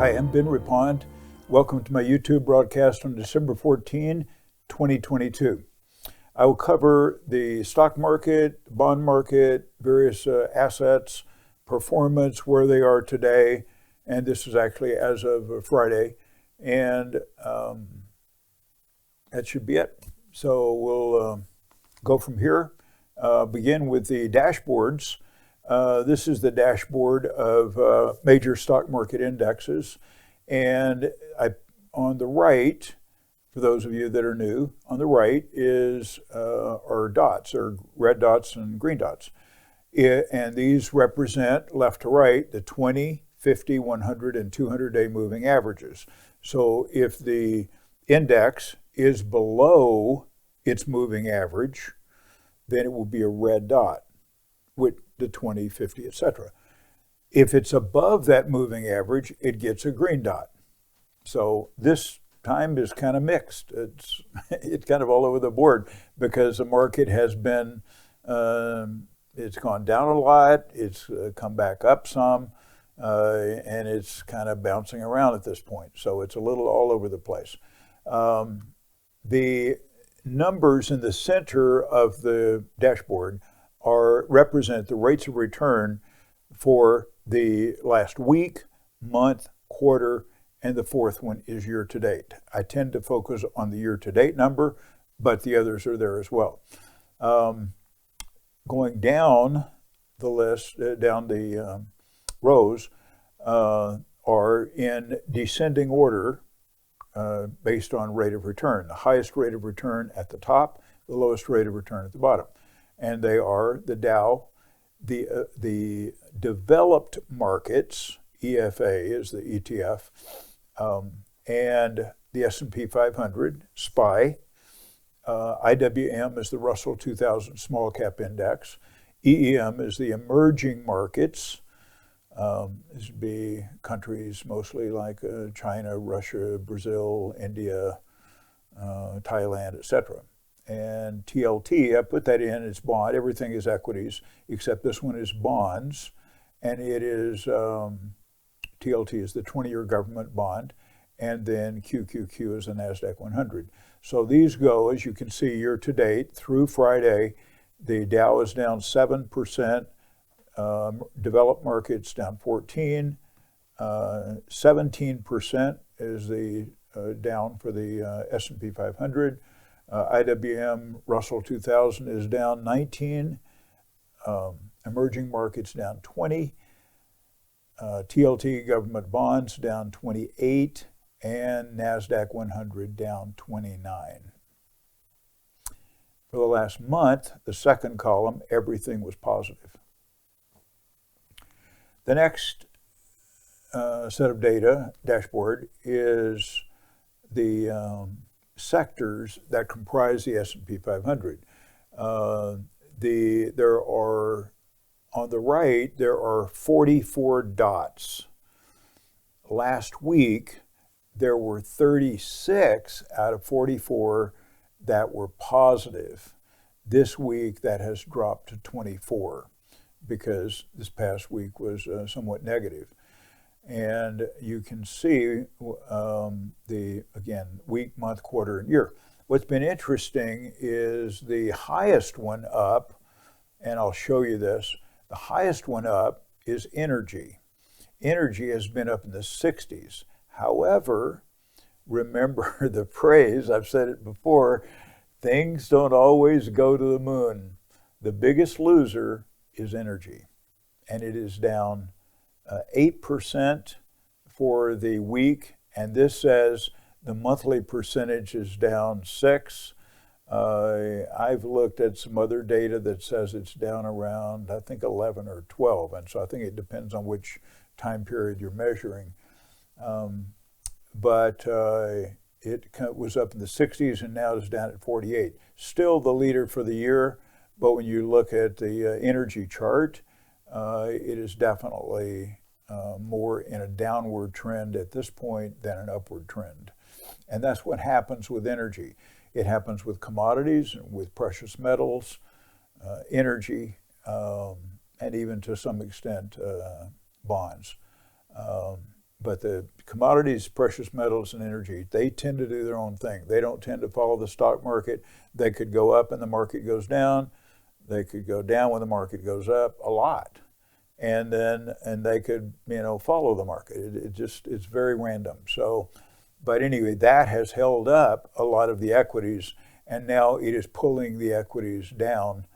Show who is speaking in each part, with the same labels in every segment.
Speaker 1: Hi, I'm Ben Reppond. Welcome to my YouTube broadcast on December 14, 2022. I will cover the stock market, bond market, various assets, performance, where they are today, and this is actually as of Friday, and that should be it. So we'll go from here. Begin with the dashboards. This is the dashboard of major stock market indexes. And on the right, for those of you that are new, on the right is our dots, or red dots and green dots. And these represent, left to right, the 20, 50, 100, and 200-day moving averages. So if the index is below its moving average, then it will be a red dot with the 20, 50, etc. If it's above that moving average, it gets a green dot. So this time is kind of mixed. It's kind of all over the board because the market has been, it's gone down a lot, it's come back up some, and it's kind of bouncing around at this point. So it's a little all over the place. The numbers in the center of the dashboard represent the rates of return for the last week, month, quarter, and the fourth one is year to date. I tend to focus on the year to date number, but the others are there as well. Going down the list, down the rows, are in descending order based on rate of return. The highest rate of return at the top, the lowest rate of return at the bottom. And they are the Dow, the developed markets, EFA is the ETF, and the S&P 500, SPY. IWM is the Russell 2000 Small Cap Index. EEM is the emerging markets. This would be countries mostly like China, Russia, Brazil, India, Thailand, etc. And TLT, I put that in, it's bond. Everything is equities, except this one is bonds. And it is, TLT is the 20-year government bond. And then QQQ is the NASDAQ 100. So these go, as you can see, year to date through Friday. The Dow is down 7%. Developed markets down 14. 17% is the down for the S&P 500. IWM Russell 2000 is down 19, emerging markets down 20, TLT government bonds down 28, and NASDAQ 100 down 29. For the last month, the second column, everything was positive. The next set of data, dashboard, is the sectors that comprise the S&P 500. There are, on the right, there are 44 dots. Last week, there were 36 out of 44 that were positive. This week, that has dropped to 24 because this past week was somewhat negative. And you can see again, week, month, quarter, and year. What's been interesting is the highest one up, and I'll show you this, the highest one up is energy. Energy has been up in the 60s. However, remember the phrase, I've said it before, things don't always go to the moon. The biggest loser is energy, and it is down 8% for the week, and this says the monthly percentage is down 6. I've looked at some other data that says it's down around, I think, 11 or 12, and so I think it depends on which time period you're measuring. But it was up in the 60s and now is down at 48. Still the leader for the year, but when you look at the energy chart, it is definitely more in a downward trend at this point than an upward trend. And that's what happens with energy. It happens with commodities, with precious metals, energy, and even to some extent bonds. But the commodities, precious metals, and energy, they tend to do their own thing. They don't tend to follow the stock market. They could go up and the market goes down. They could go down when the market goes up a lot. And they could, follow the market. It's very random. So, but anyway, that has held up a lot of the equities, and now it is pulling the equities down.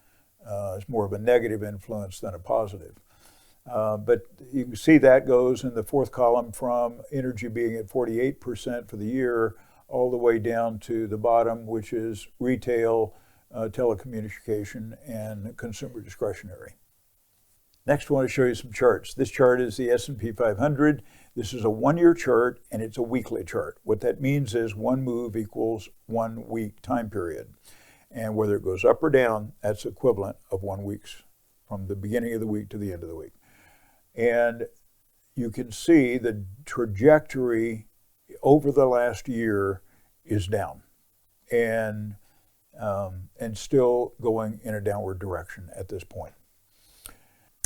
Speaker 1: It's more of a negative influence than a positive. But you can see that goes in the fourth column from energy being at 48% for the year all the way down to the bottom, which is retail, telecommunication, and consumer discretionary. Next, I want to show you some charts. This chart is the S&P 500. This is a one-year chart, and it's a weekly chart. What that means is one move equals 1 week time period. And whether it goes up or down, that's equivalent of 1 week from the beginning of the week to the end of the week. And you can see the trajectory over the last year is down and still going in a downward direction at this point.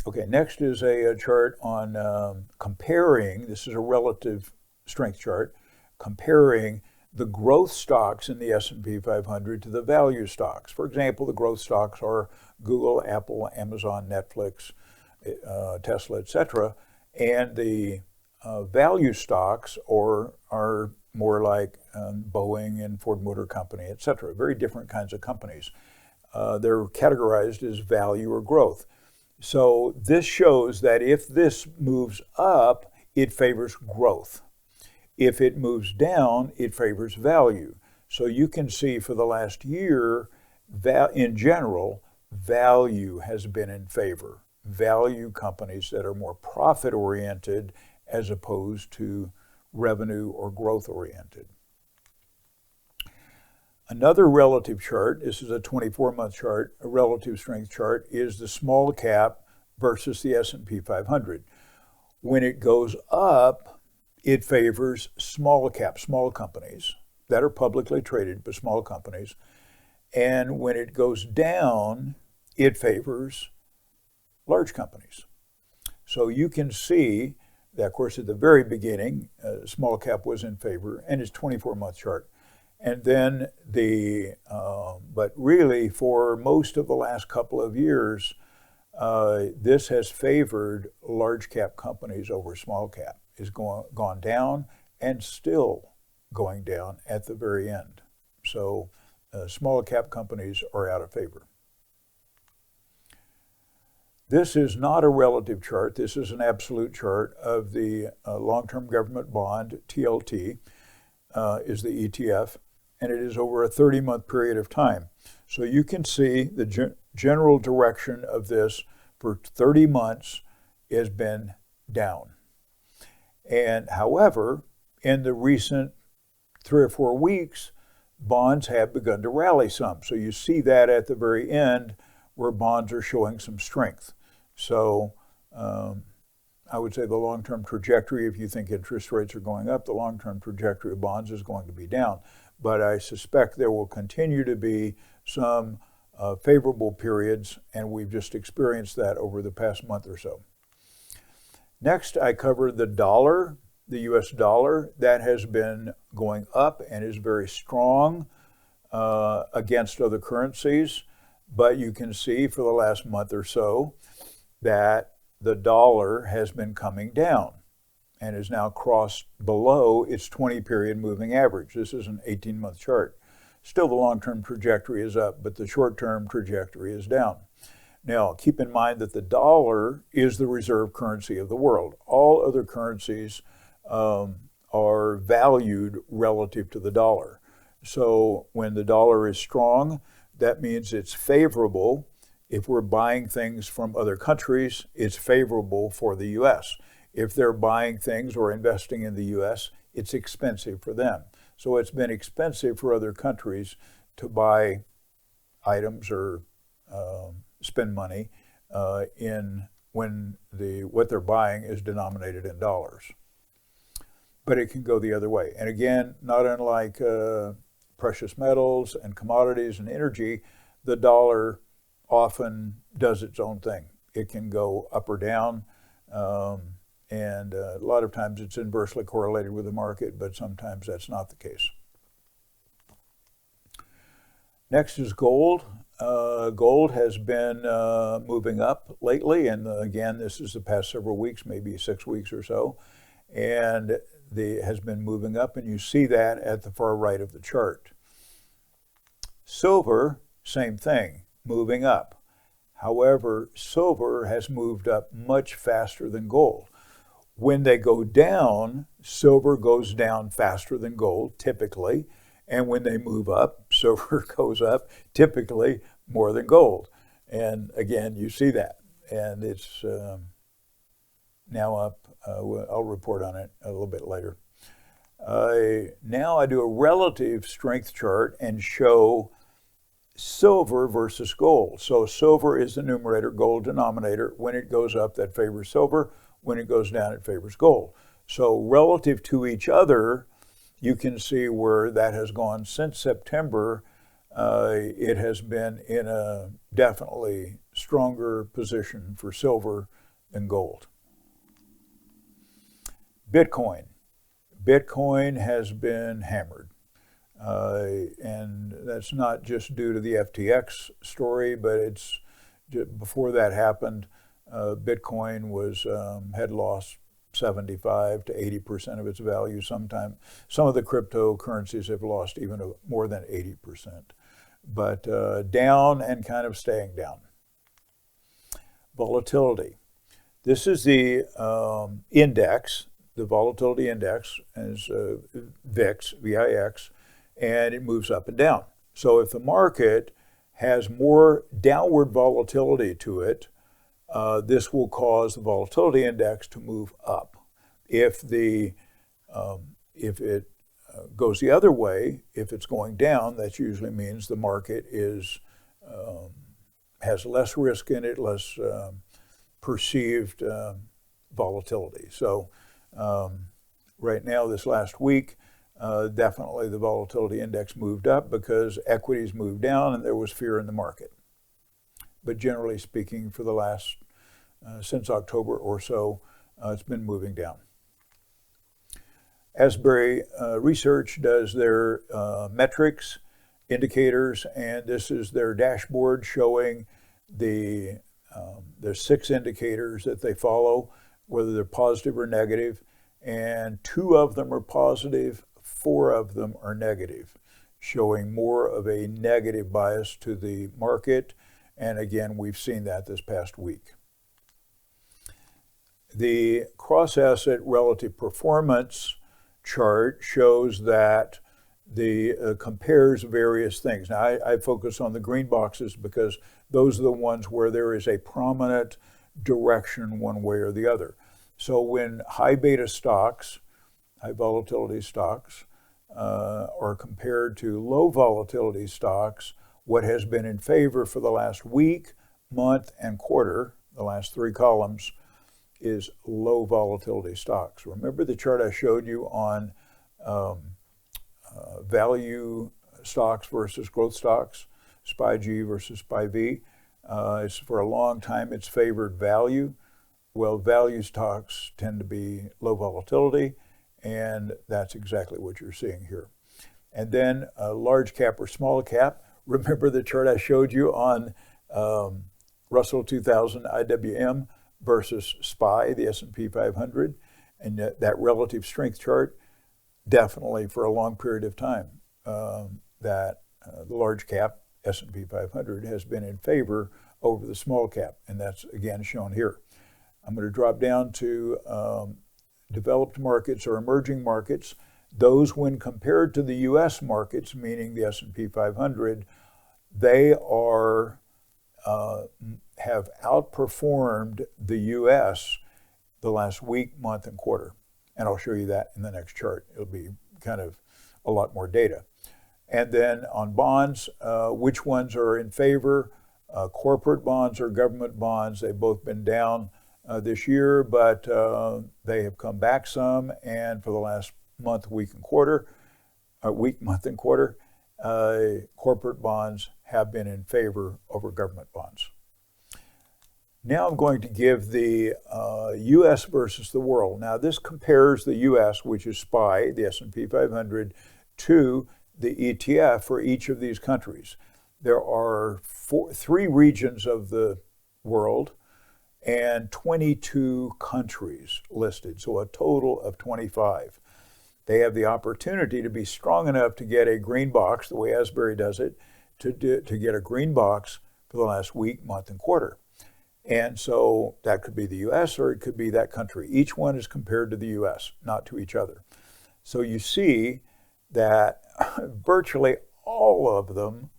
Speaker 1: Okay, next is a chart on comparing, this is a relative strength chart, comparing the growth stocks in the S&P 500 to the value stocks. For example, the growth stocks are Google, Apple, Amazon, Netflix, Tesla, etc. And the value stocks are more like Boeing and Ford Motor Company, etc. Very different kinds of companies. They're categorized as value or growth. So this shows that if this moves up, it favors growth. If it moves down, it favors value. So you can see for the last year, in general, value has been in favor. Value companies that are more profit-oriented as opposed to revenue or growth-oriented. Another relative chart, this is a 24-month chart, a relative strength chart, is the small cap versus the S&P 500. When it goes up, it favors small cap, small companies that are publicly traded, but small companies. And when it goes down, it favors large companies. So you can see that, of course, at the very beginning, small cap was in favor, and it's 24-month chart. And then but really for most of the last couple of years, this has favored large cap companies over small cap. It's gone down and still going down at the very end. So small cap companies are out of favor. This is not a relative chart. This is an absolute chart of the long-term government bond, TLT, is the ETF, and it is over a 30-month period of time. So you can see the general direction of this for 30 months has been down. And however, in the recent 3 or 4 weeks, bonds have begun to rally some. So you see that at the very end where bonds are showing some strength. So I would say the long-term trajectory, if you think interest rates are going up, the long-term trajectory of bonds is going to be down. But I suspect there will continue to be some favorable periods, and we've just experienced that over the past month or so. Next, I covered the dollar, the US dollar. That has been going up and is very strong against other currencies. But you can see for the last month or so that the dollar has been coming down and is now crossed below its 20-period moving average. This is an 18-month chart. Still, the long-term trajectory is up, but the short-term trajectory is down. Now, keep in mind that the dollar is the reserve currency of the world. All other currencies are valued relative to the dollar. So when the dollar is strong, that means it's favorable. If we're buying things from other countries, it's favorable for the U.S. If they're buying things or investing in the U.S., it's expensive for them. So it's been expensive for other countries to buy items or spend money when what they're buying is denominated in dollars. But it can go the other way. And again, not unlike precious metals and commodities and energy, the dollar often does its own thing. It can go up or down. And a lot of times it's inversely correlated with the market, but sometimes that's not the case. Next is gold. Gold has been moving up lately, and again, this is the past several weeks, maybe 6 weeks or so, and has been moving up, and you see that at the far right of the chart. Silver, same thing, moving up. However, silver has moved up much faster than gold. When they go down, silver goes down faster than gold, typically. And when they move up, silver goes up, typically more than gold. And again, you see that. And it's now up. I'll report on it a little bit later. Now I do a relative strength chart and show silver versus gold. So silver is the numerator, gold denominator. When it goes up, that favors silver. When it goes down, it favors gold. So relative to each other, you can see where that has gone since September. It has been in a definitely stronger position for silver than gold. Bitcoin. Bitcoin has been hammered. And that's not just due to the FTX story, but it's before that happened, Bitcoin had lost 75 to 80% of its value. Some of the cryptocurrencies have lost even more than 80%. But down and kind of staying down. Volatility. This is the index, the volatility index, is VIX, VIX, and it moves up and down. So if the market has more downward volatility to it, this will cause the volatility index to move up. If it goes the other way, if it's going down, that usually means the market has less risk in it, less perceived volatility. So right now, this last week, definitely the volatility index moved up because equities moved down and there was fear in the market. But generally speaking, for the last, since October or so, it's been moving down. Asbury Research does their metrics, indicators, and this is their dashboard showing there's 6 indicators that they follow, whether they're positive or negative, and 2 of them are positive, 4 of them are negative, showing more of a negative bias to the market. And again, we've seen that this past week. The cross-asset relative performance chart shows that compares various things. Now, I focus on the green boxes because those are the ones where there is a prominent direction one way or the other. So when high beta stocks, high volatility stocks, are compared to low volatility stocks, what has been in favor for the last week, month, and quarter, the last 3 columns, is low volatility stocks. Remember the chart I showed you on value stocks versus growth stocks, SPY-G versus SPY-V? It's for a long time it's favored value. Well, value stocks tend to be low volatility, and that's exactly what you're seeing here. And then large cap or small cap. Remember the chart I showed you on Russell 2000 IWM versus SPY, the S&P 500, and that relative strength chart, definitely for a long period of time, that the large cap S&P 500 has been in favor over the small cap, and that's again shown here. I'm going to drop down to developed markets or emerging markets. Those, when compared to the U.S. markets, meaning the S&P 500, they have outperformed the U.S. the last week, month, and quarter. And I'll show you that in the next chart. It'll be kind of a lot more data. And then on bonds, which ones are in favor? Corporate bonds or government bonds. They've both been down this year, but they have come back some. And for the last month, week, month, and quarter, corporate bonds have been in favor over government bonds. Now I'm going to give the U.S. versus the world. Now this compares the U.S., which is SPY, the S&P 500, to the ETF for each of these countries. There are three regions of the world and 22 countries listed, so a total of 25. They have the opportunity to be strong enough to get a green box, the way Asbury does it, to get a green box for the last week, month, and quarter. And so that could be the U.S. or it could be that country. Each one is compared to the U.S., not to each other. So you see that virtually all of them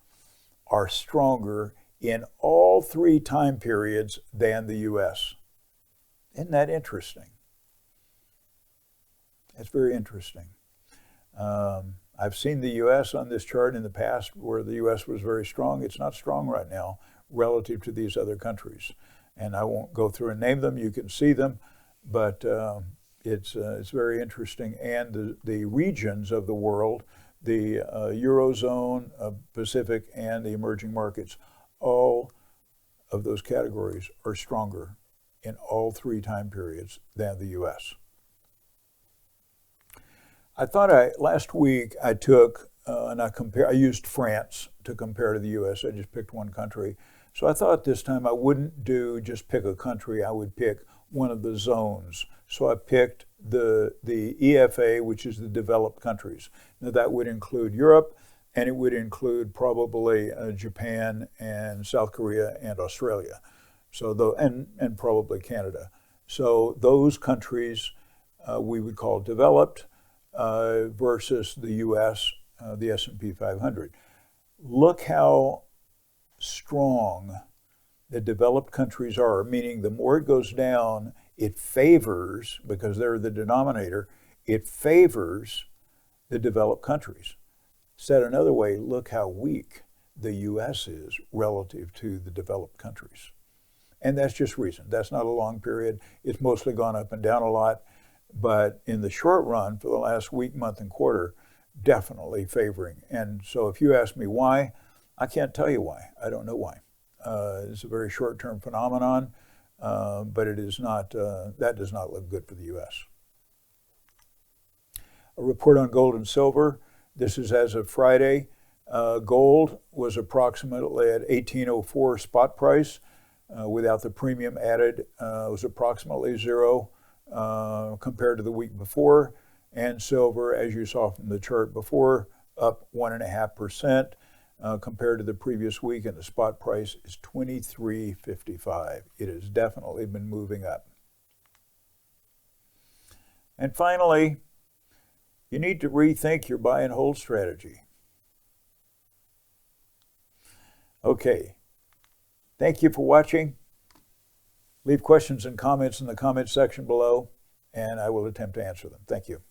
Speaker 1: are stronger in all three time periods than the U.S. Isn't that interesting? It's very interesting. I've seen the U.S. on this chart in the past where the U.S. was very strong. It's not strong right now relative to these other countries. And I won't go through and name them. You can see them, but it's very interesting. And the regions of the world, the Eurozone, Pacific, and the emerging markets, all of those categories are stronger in all three time periods than the U.S. I thought last week I took and I used France to compare to the U.S. I just picked one country. So I thought this time I wouldn't just pick a country, I would pick one of the zones. So I picked the EFA, which is the developed countries. Now that would include Europe, and it would include probably Japan and South Korea and Australia, so and probably Canada. So those countries we would call developed versus the U.S., the S&P 500. Look how strong the developed countries are, meaning the more it goes down, it favors, because they're the denominator, it favors the developed countries. Said another way, look how weak the U.S. is relative to the developed countries. And that's just recent. That's not a long period. It's mostly gone up and down a lot. But in the short run, for the last week, month, and quarter, definitely favoring. And so if you ask me why, I can't tell you why. I don't know why. It's a very short-term phenomenon, but it is not. That does not look good for the U.S. A report on gold and silver. This is as of Friday. Gold was approximately at 1804 spot price. Without the premium added, it was approximately zero compared to the week before. And silver, as you saw from the chart before, up 1.5%. Compared to the previous week, and the spot price is $23.55. It has definitely been moving up. And finally, you need to rethink your buy and hold strategy. Okay, thank you for watching. Leave questions and comments in the comments section below, and I will attempt to answer them. Thank you.